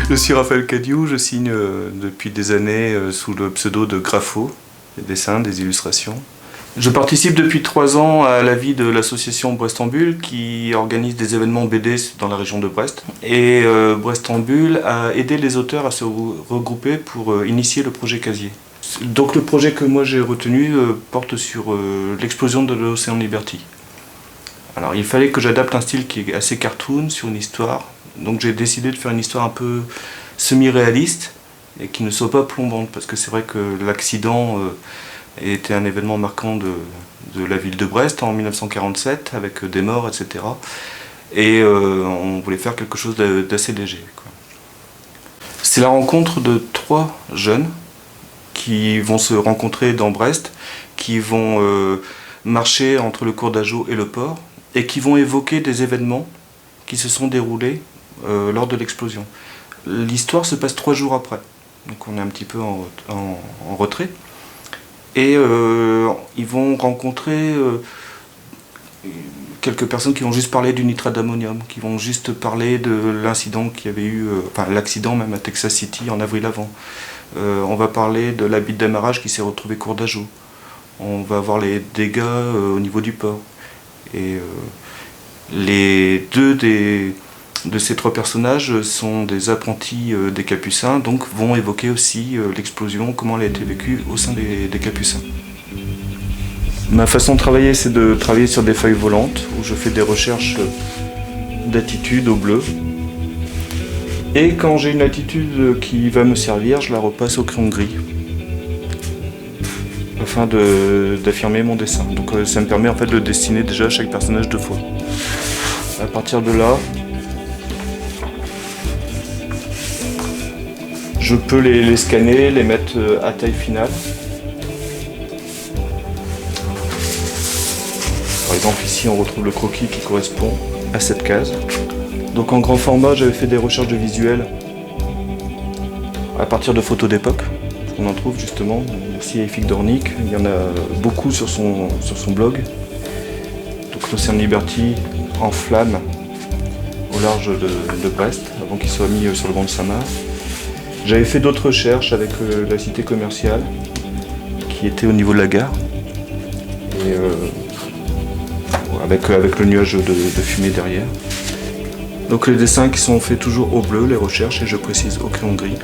Je suis Raphaël Cadiou, je signe depuis des années sous le pseudo de Grapho, des dessins, des illustrations. Je participe depuis 3 ans à la vie de l'association Brest en Bulle qui organise des événements BD dans la région de Brest. Et Brest en Bulle a aidé les auteurs à se regrouper pour initier le projet Casier. Donc le projet que moi j'ai retenu porte sur l'explosion de l'Océan Liberty. Alors il fallait que j'adapte un style qui est assez cartoon sur une histoire. Donc j'ai décidé de faire une histoire un peu semi-réaliste et qui ne soit pas plombante parce que c'est vrai que l'accident était un événement marquant de la ville de Brest en 1947 avec des morts, etc. Et on voulait faire quelque chose d'assez léger, quoi. C'est la rencontre de 3 jeunes qui vont se rencontrer dans Brest, qui vont marcher entre le cours d'Ajau et le port et qui vont évoquer des événements qui se sont déroulés lors de l'explosion. L'histoire se passe 3 jours après, donc on est un petit peu en retrait. Et ils vont rencontrer quelques personnes qui vont juste parler du nitrate d'ammonium, qui vont juste parler de l'incident qu'il y avait eu, enfin l'accident même à Texas City en avril avant. On va parler de la bite d'amarrage qui s'est retrouvée cours d'Ajau. On va voir les dégâts au niveau du port. Et les 2 de ces 3 personnages sont des apprentis des Capucins, donc vont évoquer aussi l'explosion, comment elle a été vécue au sein des Capucins. Ma façon de travailler, c'est de travailler sur des feuilles volantes, où je fais des recherches d'attitude au bleu. Et quand j'ai une attitude qui va me servir, je la repasse au crayon gris, afin d'affirmer mon dessin. Donc ça me permet en fait de dessiner déjà chaque personnage 2 fois. À partir de là, je peux les scanner, les mettre à taille finale. Par exemple ici on retrouve le croquis qui correspond à cette case. Donc en grand format j'avais fait des recherches de visuels à partir de photos d'époque. On en trouve justement, merci à Efik Dornick, il y en a beaucoup sur son blog. Donc l'Océan Liberty en flamme au large de Brest, avant qu'il soit mis sur le banc de Saint-Marc. J'avais fait d'autres recherches avec la cité commerciale, qui était au niveau de la gare, et avec le nuage de fumée derrière. Donc les dessins qui sont faits toujours au bleu, les recherches, et je précise au crayon gris.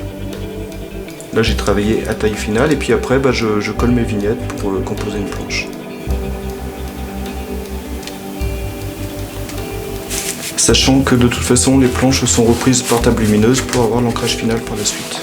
Là j'ai travaillé à taille finale, et puis après je colle mes vignettes pour composer une planche. Sachant que de toute façon les planches sont reprises par table lumineuse pour avoir l'ancrage final par la suite.